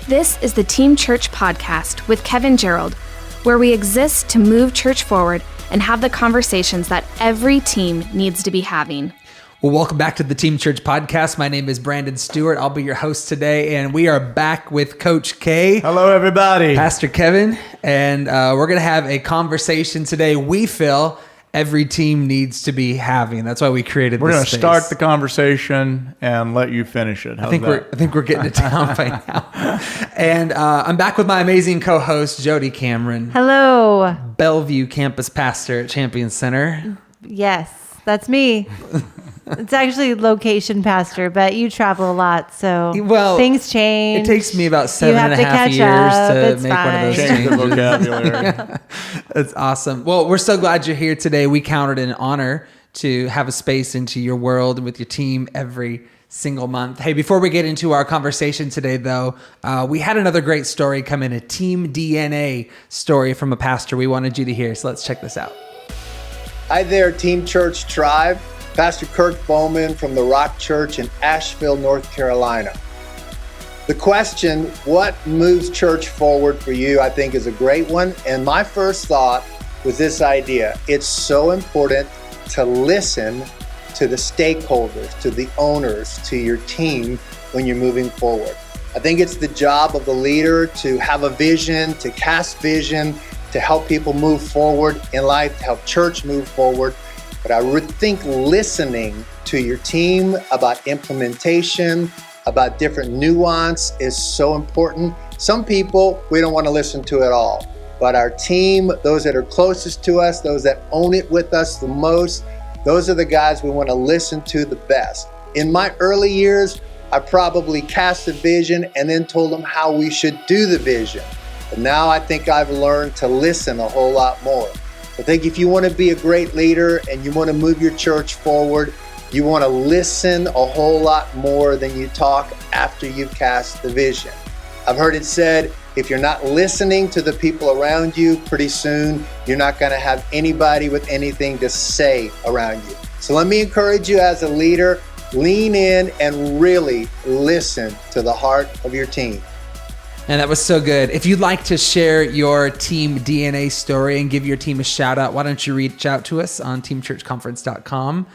This is the Team Church Podcast with Kevin Gerald, where we exist to move church forward and have the conversations that every team needs to be having. Well, welcome back to the Team Church Podcast. My name is Brandon Stewart. I'll be your host today, and we are back with Coach K. Hello, everybody. Pastor Kevin, and we're going to have a conversation today we feel every team needs to be having. That's why we created We're this going to space. start the conversation and let you finish it. I think we're getting it down by now. And I'm back with my amazing co-host, Jody Cameron. Hello. Bellevue campus pastor at Champion Center. Yes, that's me. It's actually location pastor, but you travel a lot, so things change. It takes me about 7.5 years to make one of those change changes. the vocabulary. Yeah. That's awesome. Well, we're so glad you're here today. We count it an honor to have a space into your world and with your team every single month. Hey, before we get into our conversation today, though, we had another great story come in, a Team DNA story from a pastor we wanted you to hear. So let's check this out. Hi there, Team Church Tribe. Pastor Kirk Bowman from the Rock Church in Asheville, North Carolina. The question, what moves church forward for you, I think is a great one. And my first thought was this idea. It's so important to listen to the stakeholders, to the owners, to your team when you're moving forward. I think it's the job of the leader to have a vision, to cast vision, to help people move forward in life, to help church move forward. But I would think listening to your team about implementation, about different nuance is so important. Some people we don't want to listen to at all. But our team, those that are closest to us, those that own it with us the most, those are the guys we want to listen to the best. In my early years, I probably cast a vision and then told them how we should do the vision. But now I think I've learned to listen a whole lot more. I think if you want to be a great leader and you want to move your church forward, you want to listen a whole lot more than you talk after you've cast the vision. I've heard it said, if you're not listening to the people around you, pretty soon you're not going to have anybody with anything to say around you. So let me encourage you as a leader, lean in and really listen to the heart of your team. And that was so good. If you'd like to share your Team DNA story and give your team a shout out, why don't you reach out to us on teamchurchconference.com.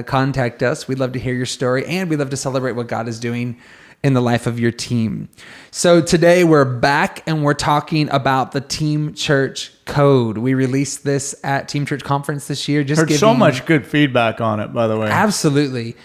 Contact us. We'd love to hear your story, and we'd love to celebrate what God is doing in the life of your team. So today we're back and we're talking about the Team Church Code. We released this at Team Church Conference this year. Heard so much good feedback on it, by the way. Absolutely.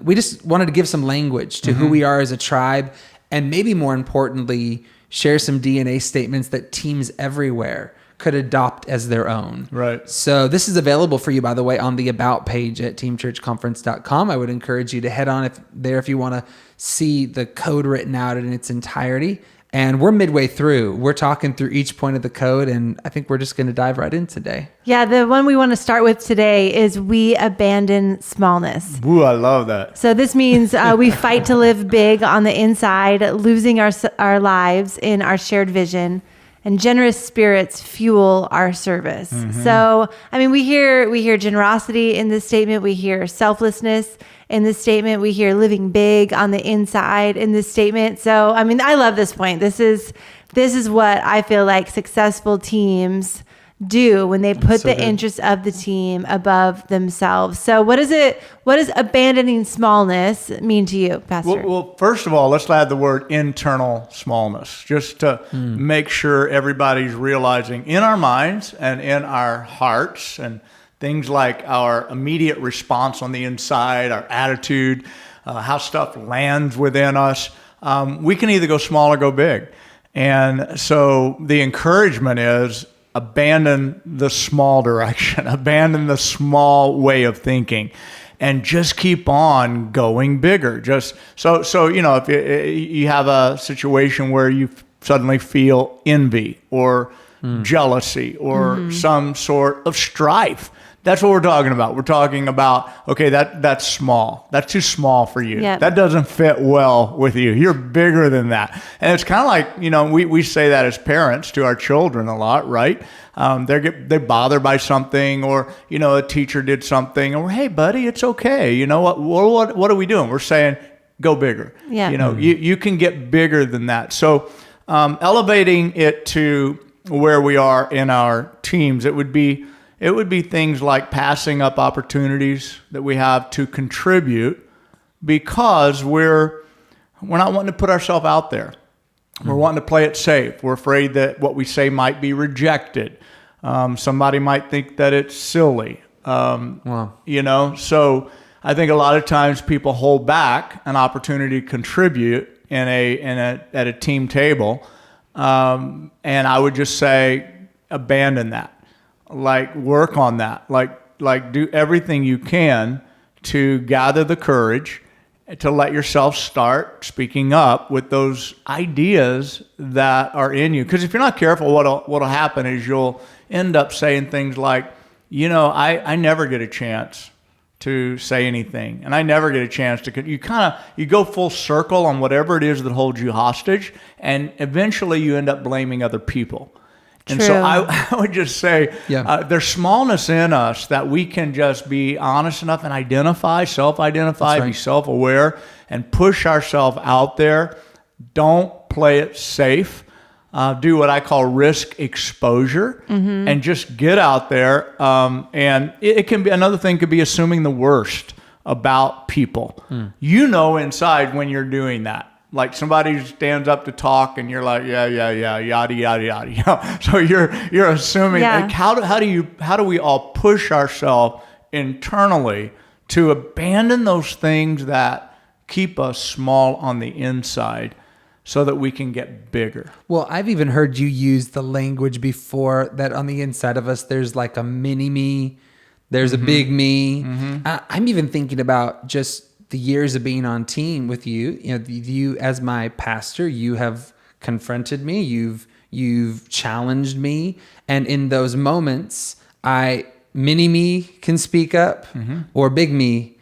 We just wanted to give some language to who we are as a tribe, and maybe more importantly, share some DNA statements that teams everywhere could adopt as their own. Right. So this is available for you, by the way, on the About page at teamchurchconference.com. I would encourage you to head on if you want to see the code written out in its entirety. And we're midway through. We're talking through each point of the code, and I think we're just going to dive right in today. Yeah, the one we want to start with today is we abandon smallness. Ooh, I love that. So this means we fight to live big on the inside, losing our lives in our shared vision, and generous spirits fuel our service. So, I mean, we hear generosity in this statement. We hear selflessness in this statement. We hear living big on the inside in this statement. So, I mean, I love this point. This is what I feel like successful teams do when they put the interests of the team above themselves. So what does abandoning smallness mean to you, Pastor? Well, first of all, let's add the word internal smallness, just to make sure everybody's realizing in our minds and in our hearts, and things like our immediate response on the inside, our attitude, how stuff lands within us. We can either go small or go big. And so the encouragement is, abandon the small direction, abandon the small way of thinking, and just keep on going bigger. Just so if you have a situation where you suddenly feel envy or jealousy or some sort of strife, That's what we're talking about. We're talking about, okay, that's small. That's too small for you. Yep. That doesn't fit well with you. You're bigger than that. And it's kind of like, we say that as parents to our children a lot, right? They're bothered by something, or, a teacher did something, or, hey, buddy, it's okay. You know what are we doing? We're saying, go bigger. Yeah. You can get bigger than that. So elevating it to where we are in our teams, it would be things like passing up opportunities that we have to contribute because we're not wanting to put ourselves out there. We're wanting to play it safe. We're afraid that what we say might be rejected. Somebody might think that it's silly. So I think a lot of times people hold back an opportunity to contribute at a team table. And I would just say, abandon that. Like, work on that. Like do everything you can to gather the courage to let yourself start speaking up with those ideas that are in you. Because if you're not careful, what'll happen is you'll end up saying things like, I never get a chance to say anything, and I never get a chance to. You go full circle on whatever it is that holds you hostage, and eventually you end up blaming other people. And True. so I would just say there's smallness in us that we can just be honest enough and self-identify, right. Be self-aware, and push ourselves out there. Don't play it safe. Do what I call risk exposure, and just get out there. And it can be, another thing could be assuming the worst about people. Inside when you're doing that. Like somebody stands up to talk and you're like, yeah, yada, yada, yada. So you're assuming, like, how do we all push ourselves internally to abandon those things that keep us small on the inside so that we can get bigger? Well, I've even heard you use the language before that on the inside of us, there's like a mini me, there's a big me. I'm even thinking about just the years of being on team with you. You as my pastor, you have confronted me, you've challenged me, and in those moments, mini me can speak up, or big me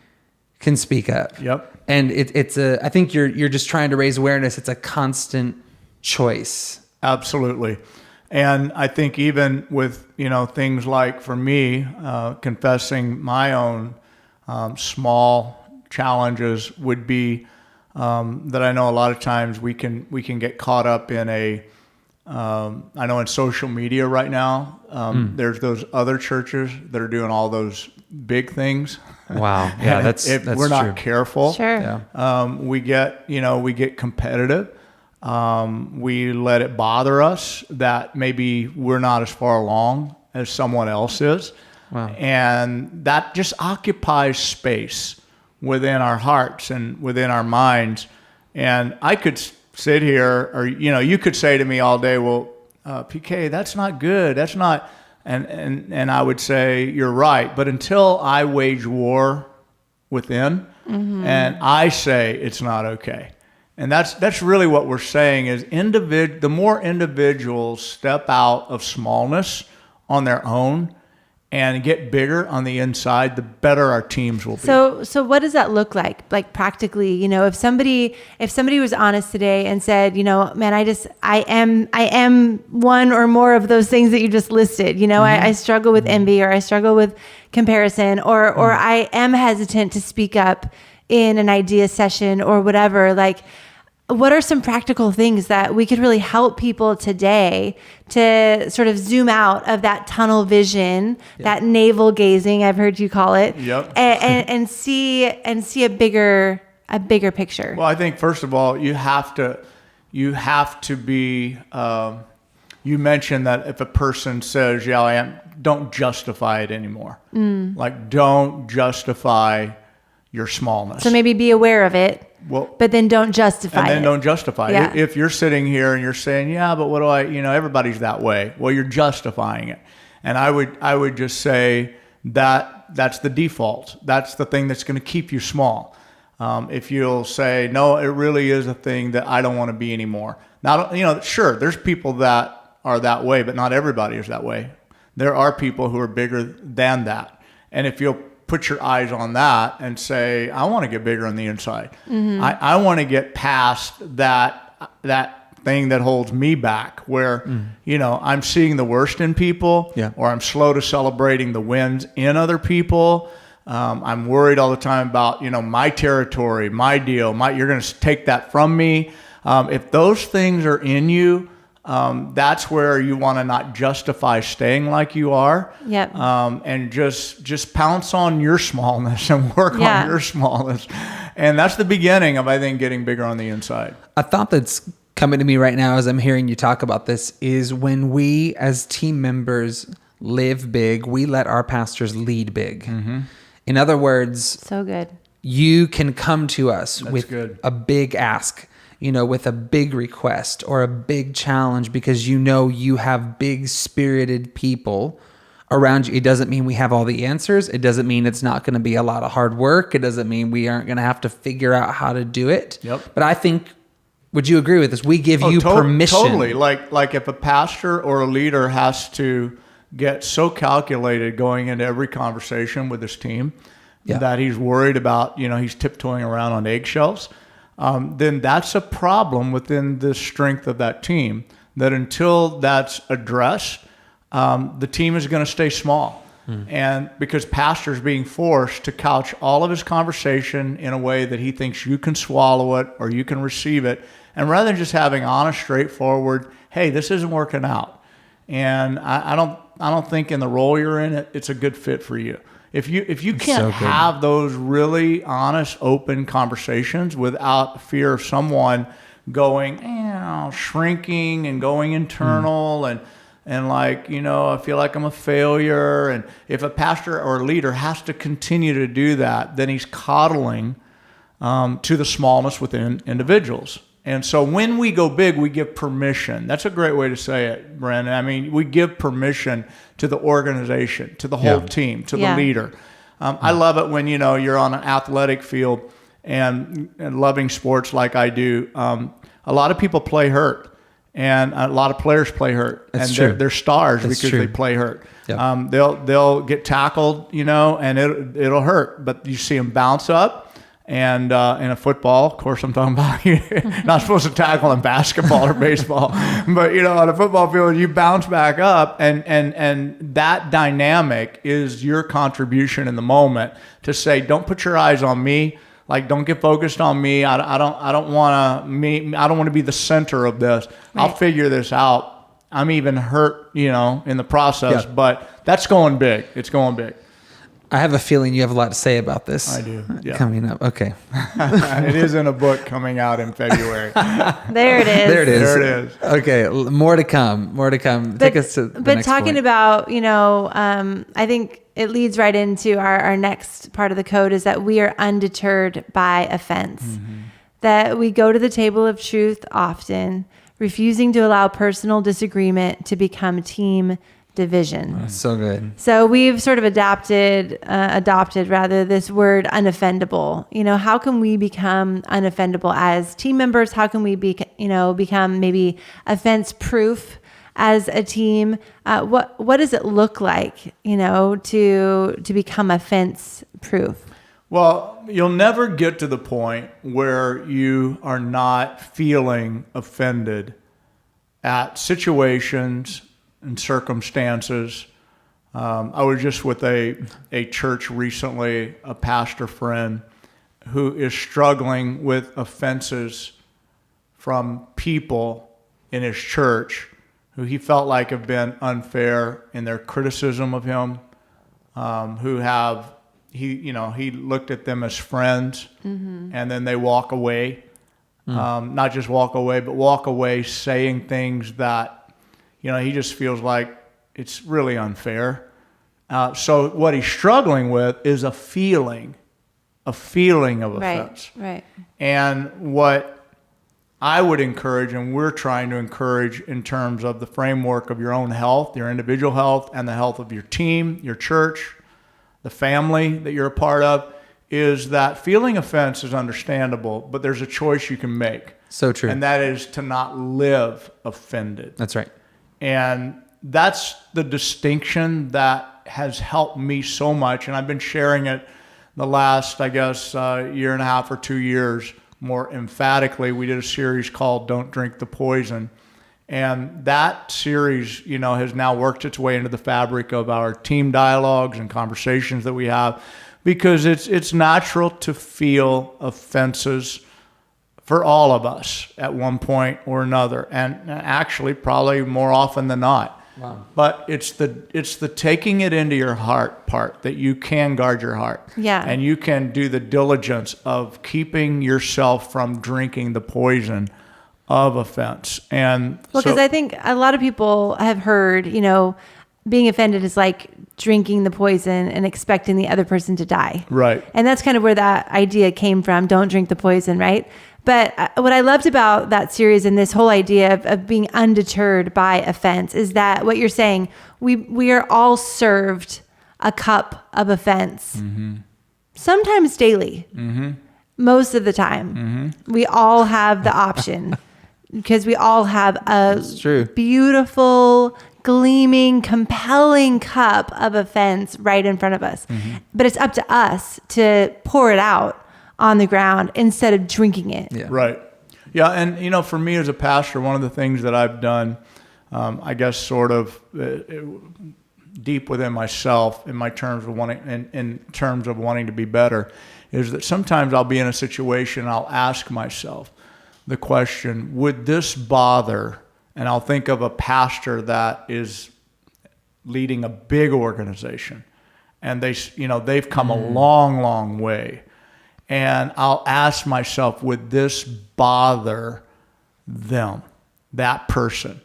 can speak up. Yep. And I think you're just trying to raise awareness. It's a constant choice. Absolutely. And I think even with, things like, for me, confessing my own small challenges would be that I know a lot of times we can get caught up in I know in social media right now, there's those other churches that are doing all those big things. Wow. Yeah, that's if we're true. not careful, Sure. Yeah. we get competitive. We let it bother us that maybe we're not as far along as someone else is. Wow. And that just occupies space within our hearts and within our minds. And I could sit here, or you could say to me all day, well, PK, that's not good. That's not, and I would say, you're right. But until I wage war within, and I say it's not okay. And that's really what we're saying is the more individuals step out of smallness on their own and get bigger on the inside, the better our teams will be. So what does that look like? Like practically, if somebody was honest today and said, man, I am one or more of those things that you just listed. I struggle with envy, or I struggle with comparison, or I am hesitant to speak up in an idea session or whatever. Like, what are some practical things that we could really help people today to sort of zoom out of that tunnel vision, that navel gazing, I've heard you call it, and see a bigger picture? Well, I think first of all, you have to be. You mentioned that if a person says, "Yeah, I am," don't justify it anymore. Like, don't justify your smallness. So maybe be aware of it. Well, but then don't justify it. And then don't justify it. If you're sitting here and you're saying, yeah, but what do everybody's that way. Well, you're justifying it. And I would just say that's the default. That's the thing that's going to keep you small. If you'll say, no, it really is a thing that I don't want to be anymore. Now, sure, there's people that are that way, but not everybody is that way. There are people who are bigger than that. And if you'll put your eyes on that and say, I want to get bigger on the inside. I want to get past that thing that holds me back, where I'm seeing the worst in people, or I'm slow to celebrating the wins in other people. I'm worried all the time about, my territory, my deal, you're going to take that from me. If those things are in you, that's where you want to not justify staying like you are. Yep. And just pounce on your smallness and work on your smallness. And that's the beginning of, I think, getting bigger on the inside. A thought that's coming to me right now as I'm hearing you talk about this is when we as team members live big, we let our pastors lead big. Mm-hmm. In other words, so good. You can come to us That's with good. a big ask, with a big request or a big challenge because you have big spirited people around you. It doesn't mean we have all the answers. It doesn't mean it's not going to be a lot of hard work. It doesn't mean we aren't going to have to figure out how to do it. Yep. But I think, would you agree with this? We give you permission. Totally. Like if a pastor or a leader has to get so calculated going into every conversation with his team that he's worried about, he's tiptoeing around on eggshells, then that's a problem within the strength of that team, that until that's addressed, the team is going to stay small. And because pastor's being forced to couch all of his conversation in a way that he thinks you can swallow it or you can receive it. And rather than just having honest, straightforward, hey, this isn't working out. And I don't think in the role you're in, it's a good fit for you. If you can't have those really honest, open conversations without fear of someone going, shrinking and going internal and like, I feel like I'm a failure. And if a pastor or a leader has to continue to do that, then he's coddling to the smallness within individuals. And so when we go big, we give permission. That's a great way to say it, Brandon. I mean, we give permission to the organization, to the whole team, to the leader. I love it when, you're on an athletic field and loving sports like I do. A lot of people play hurt, and a lot of players play hurt. That's and true. They're stars That's because true. they play hurt. Yep. They'll get tackled, and it'll hurt, but you see them bounce up. And in a football, of course, I'm talking about you're not supposed to tackle in basketball or baseball, but on a football field, you bounce back up, and that dynamic is your contribution in the moment to say, don't put your eyes on me, like don't get focused on me. I don't want to be the center of this. Right. I'll figure this out. I'm even hurt, in the process, but that's going big. It's going big. I have a feeling you have a lot to say about this. I do. Yeah. Coming up. Okay. It is in a book coming out in February. There it is. There it is. Okay. More to come. Take us to the next talking point. about, I think it leads right into our next part of the code is that we are undeterred by offense. Mm-hmm. That we go to the table of truth often, refusing to allow personal disagreement to become team division. So good. So we've sort of adopted this word unoffendable. How can we become unoffendable as team members? How can we become maybe offense proof as a team? What does it look like, to become offense proof? Well, you'll never get to the point where you are not feeling offended at situations and circumstances. I was just with a church recently, a pastor friend who is struggling with offenses from people in his church who he felt like have been unfair in their criticism of him, he looked at them as friends, mm-hmm. and then they walk away. Not just walk away, but walk away saying things that he just feels like it's really unfair. So what he's struggling with is a feeling of offense. Right. And what I would encourage, and we're trying to encourage in terms of the framework of your own health, your individual health, and the health of your team, your church, the family that you're a part of, is that feeling offense is understandable, but there's a choice you can make. So true. And that is to not live offended. That's right. And that's the distinction that has helped me so much. And I've been sharing it the last, year and a half or 2 years more emphatically. We did a series called Don't Drink the Poison. And that series, has now worked its way into the fabric of our team dialogues and conversations that we have. because it's natural to feel offenses for all of us at one point or another, and actually probably more often than not. Wow. But it's the taking it into your heart part that you can guard your heart. Yeah. And you can do the diligence of keeping yourself from drinking the poison of offense. And because I think a lot of people have heard, being offended is like drinking the poison and expecting the other person to die. Right. And that's kind of where that idea came from. Don't drink the poison, right? But what I loved about that series and this whole idea of being undeterred by offense is that what you're saying, we are all served a cup of offense, sometimes daily, most of the time. We all have the option because we all have a beautiful, gleaming, compelling cup of offense right in front of us. But it's up to us to pour it out on the ground instead of drinking it. Yeah. Right. Yeah. And, for me as a pastor, one of the things that I've done, I guess sort of deep within myself in terms of wanting to be better, is that sometimes I'll be in a situation, I'll ask myself the question, would this bother, and I'll think of a pastor that is leading a big organization and they've come a long, long way. And I'll ask myself, would this bother them, that person?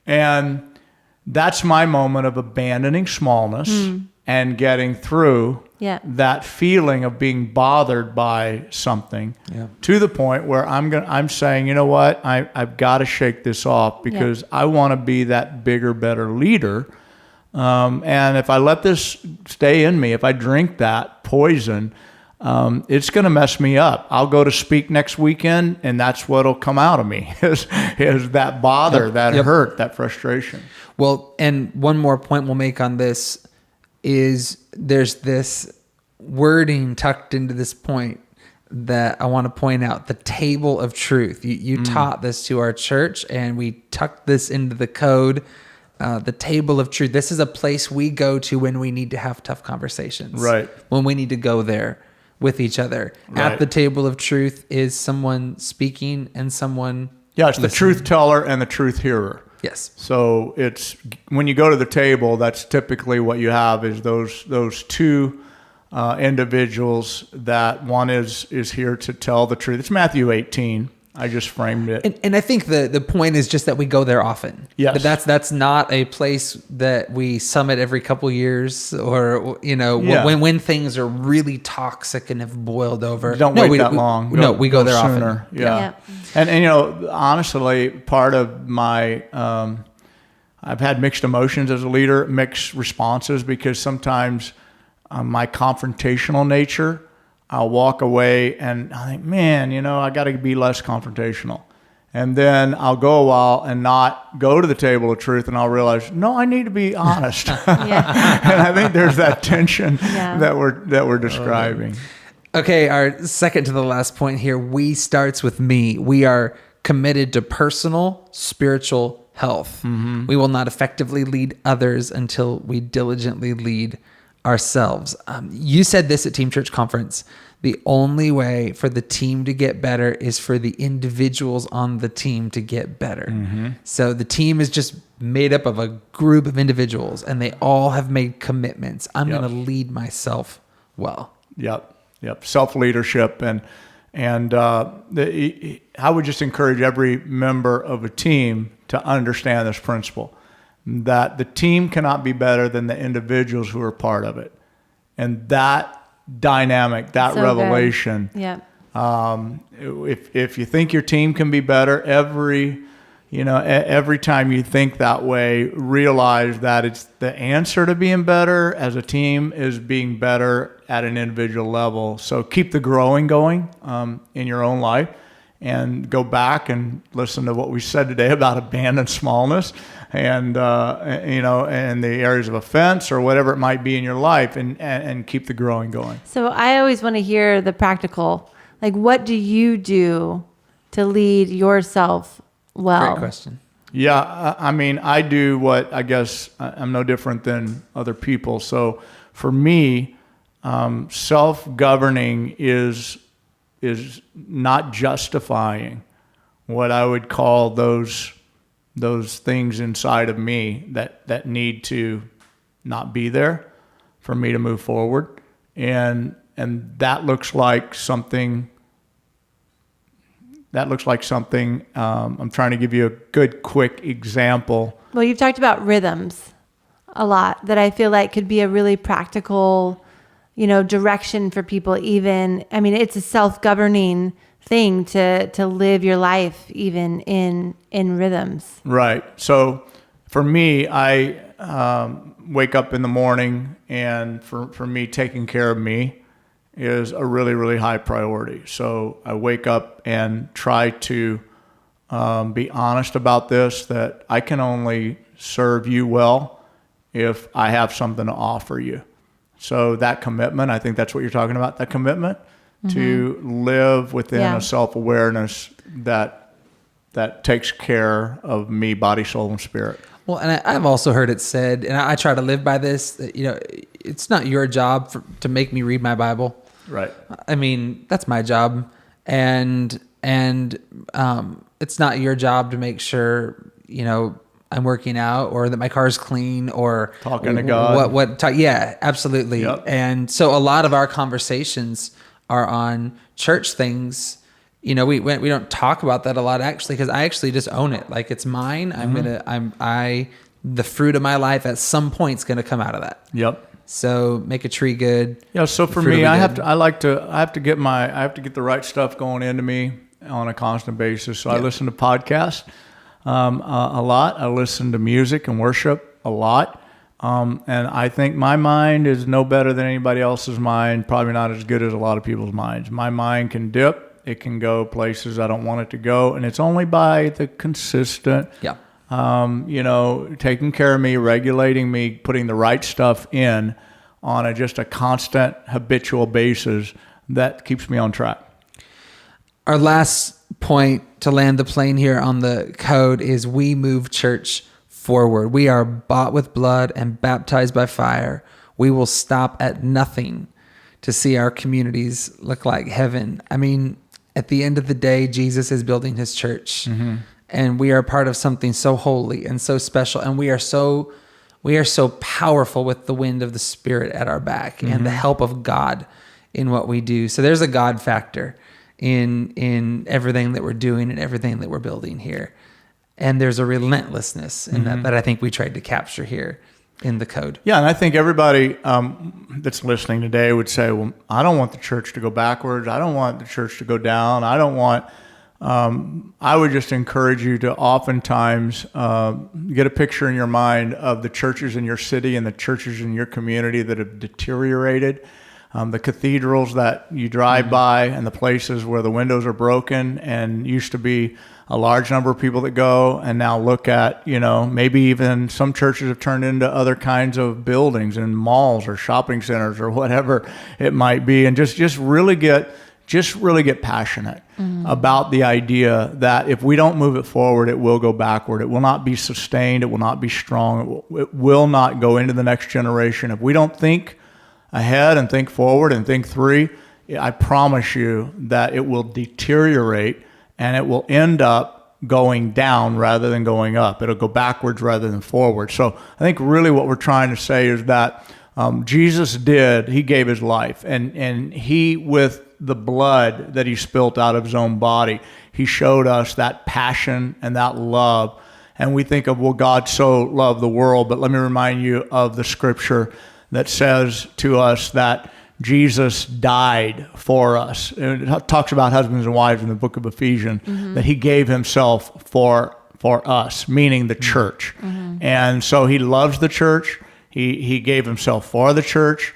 And that's my moment of abandoning smallness and getting through that feeling of being bothered by something to the point where I'm saying, you know what, I've got to shake this off because I want to be that bigger, better leader. And if I let this stay in me, if I drink that poison, it's going to mess me up. I'll go to speak next weekend, and that's what'll come out of me is that bother, that hurt, that frustration. Well, and one more point we'll make on this is there's this wording tucked into this point that I want to point out, the table of truth. You taught this to our church, and we tucked this into the code. The table of truth. This is a place we go to when we need to have tough conversations. Right. When we need to go there with each other. Right. At the table of truth is someone speaking and someone it's listening. the truth teller and the truth hearer. Yes. So it's when you go to the table, that's typically what you have is those two individuals that one is here to tell the truth. It's Matthew 18. I just framed it. And I think the point is just that we go there often. Yes. That's not a place that we summit every couple years or, when things are really toxic and have boiled over. Don't wait that long. We go there sooner. often. Yeah. And honestly, part of my, I've had mixed emotions as a leader, mixed responses, because sometimes my confrontational nature, I'll walk away and I think, man, I got to be less confrontational. And then I'll go a while and not go to the table of truth, and I'll realize, no, I need to be honest. And I think there's that tension that we're describing. Okay, our second to the last point here, we starts with me. We are committed to personal, spiritual health. We will not effectively lead others until we diligently lead ourselves. You said this at Team Church Conference. The only way for the team to get better is for the individuals on the team to get better. So the team is just made up of a group of individuals, and they all have made commitments. I'm going to lead myself well. Yep. Self-leadership. And I would just encourage every member of a team to understand this principle, that the team cannot be better than the individuals who are part of it. And that dynamic, that revelation, if you think your team can be better, every time you think that way, realize that it's the answer to being better as a team is being better at an individual level. So keep the growing going in your own life, and go back and listen to what we said today about abandon smallness and and the areas of offense or whatever it might be in your life, and keep the growing going. So I always want to hear the practical, like, what do you do to lead yourself well? Great question. Yeah, I do what I guess I'm no different than other people. So for me, self-governing is not justifying what I would call those things inside of me that need to not be there for me to move forward. And that looks like something. I'm trying to give you a good, quick example. Well, you've talked about rhythms a lot that I feel like could be a really practical, direction for people. Even, I mean, it's a self-governing thing to live your life even in rhythms. Right. So for me, I wake up in the morning, and for me, taking care of me is a really, really high priority. So I wake up and try to be honest about this, that I can only serve you well if I have something to offer you. So that commitment, I think that's what you're talking about, that commitment to live within a self-awareness that takes care of me, body, soul, and spirit. Well, and I've also heard it said, and I try to live by this, that, it's not your job to make me read my Bible. Right. I mean, that's my job. And it's not your job to make sure, I'm working out, or that my car's clean, or talking to God. Yeah, absolutely. Yep. And so a lot of our conversations are on church things. We don't talk about that a lot, actually, because I actually just own it. Like, it's mine. The fruit of my life at some point is going to come out of that. Yep. So make a tree good. Yeah. So for me, I have to get the right stuff going into me on a constant basis. So I listen to podcasts a lot. I listen to music and worship a lot. And I think my mind is no better than anybody else's mind. Probably not as good as a lot of people's minds. My mind can dip. It can go places I don't want it to go. And it's only by the consistent, taking care of me, regulating me, putting the right stuff in on just a constant habitual basis that keeps me on track. Our last point to land the plane here on the code is we move church forward. We are bought with blood and baptized by fire. We will stop at nothing to see our communities look like heaven. I mean, at the end of the day, Jesus is building his church, and we are part of something so holy and so special. And we are so powerful with the wind of the Spirit at our back and the help of God in what we do. So there's a God factor in everything that we're doing and everything that we're building here. And there's a relentlessness in that I think we tried to capture here in the code. Yeah, and I think everybody that's listening today would say, well, I don't want the church to go backwards. I don't want the church to go down. I don't want... I would just encourage you to oftentimes get a picture in your mind of the churches in your city and the churches in your community that have deteriorated. The cathedrals that you drive by and the places where the windows are broken and used to be a large number of people that go, and now look at, maybe even some churches have turned into other kinds of buildings and malls or shopping centers or whatever it might be, and just really get passionate about the idea that if we don't move it forward, it will go backward. It will not be sustained. It will not be strong. It will not go into the next generation. If we don't think ahead and think forward and think through, I promise you that it will deteriorate, and it will end up going down rather than going up. It'll go backwards rather than forward. So I think really what we're trying to say is that Jesus he gave his life, and he, with the blood that he spilt out of his own body, he showed us that passion and that love. And we think of, well, God so loved the world, but let me remind you of the scripture that says to us that Jesus died for us. And it talks about husbands and wives in the book of Ephesians, that he gave himself for us, meaning the church. And so he loves the church. He gave himself for the church.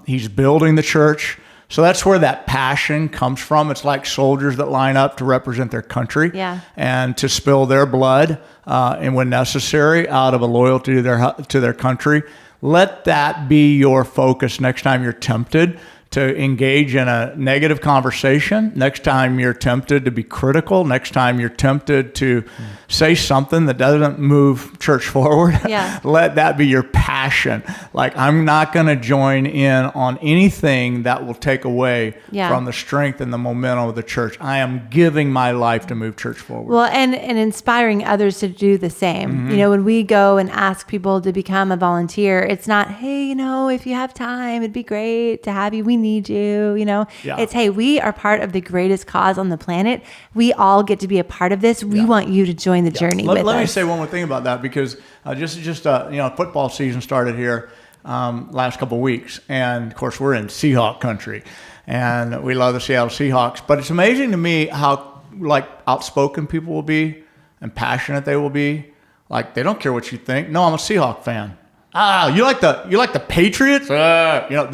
He's building the church. So that's where that passion comes from. It's like soldiers that line up to represent their country and to spill their blood, and when necessary, out of a loyalty to their country. Let that be your focus next time you're tempted to engage in a negative conversation, next time you're tempted to be critical, next time you're tempted to say something that doesn't move church forward, let that be your passion. Like, I'm not going to join in on anything that will take away from the strength and the momentum of the church. I am giving my life to move church forward. Well, and inspiring others to do the same. You know, when we go and ask people to become a volunteer, it's not, hey, you know, if you have time, it'd be great to have you. We need you, you know. It's, hey, we are part of the greatest cause on the planet. We all get to be a part of this. We want you to join the journey with us. Let me say one more thing about that, because just you know, football season started here last couple of weeks, and of course we're in Seahawk country, and we love the Seattle Seahawks. But it's amazing to me how like outspoken people will be and passionate they will be. Like, they don't care what you think. No, I'm a Seahawk fan. You like the Patriots? You know,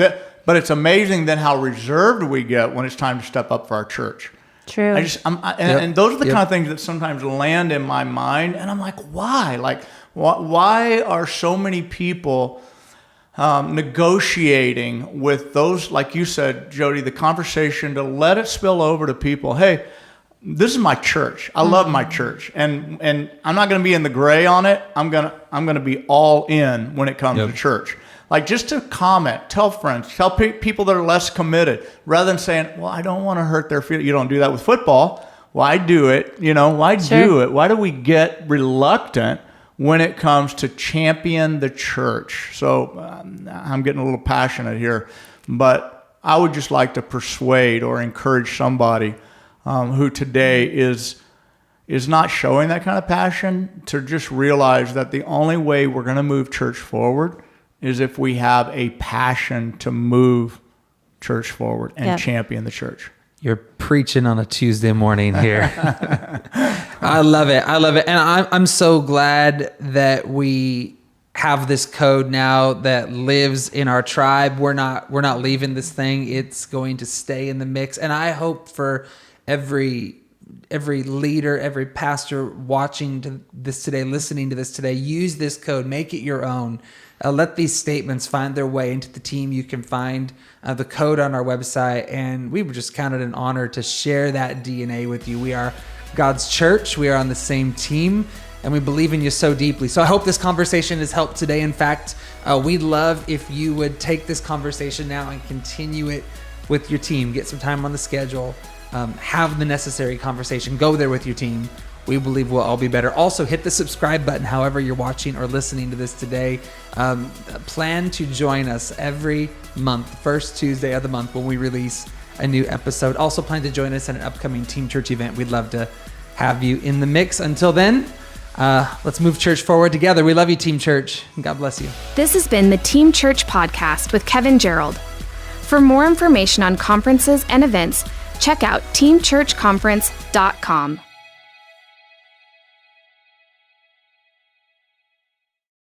but it's amazing then how reserved we get when it's time to step up for our church. True. And those are the kind of things that sometimes land in my mind, and I'm like, why? Like, why are so many people negotiating with those, like you said, Jody, the conversation to let it spill over to people? Hey, this is my church. I love my church, and I'm not going to be in the gray on it. I'm gonna be all in when it comes to church. Like, just to comment, tell friends, tell people that are less committed, rather than saying, well, I don't want to hurt their feelings. You don't do that with football. Why do it? You know, why do it? Why do we get reluctant when it comes to champion the church? So I'm getting a little passionate here, but I would just like to persuade or encourage somebody who today is not showing that kind of passion to just realize that the only way we're going to move church forward is if we have a passion to move church forward and champion the church. You're preaching on a Tuesday morning here. I love it. And I'm so glad that we have this code now that lives in our tribe. We're not leaving this thing. It's going to stay in the mix. And I hope for every leader, every pastor watching this today, listening to this today, use this code, make it your own. Let these statements find their way into the team. You can find the code on our website, and we would just count it an honor to share that DNA with you. We are God's church. We are on the same team, and we believe in you so deeply. So I hope this conversation has helped today. In fact, we'd love if you would take this conversation now and continue it with your team. Get some time on the schedule. Have the necessary conversation. Go there with your team. We believe we'll all be better. Also, hit the subscribe button however you're watching or listening to this today. Plan to join us every month, first Tuesday of the month, when we release a new episode. Also, plan to join us at an upcoming Team Church event. We'd love to have you in the mix. Until then, let's move church forward together. We love you, Team Church. God bless you. This has been the Team Church Podcast with Kevin Gerald. For more information on conferences and events, check out teamchurchconference.com.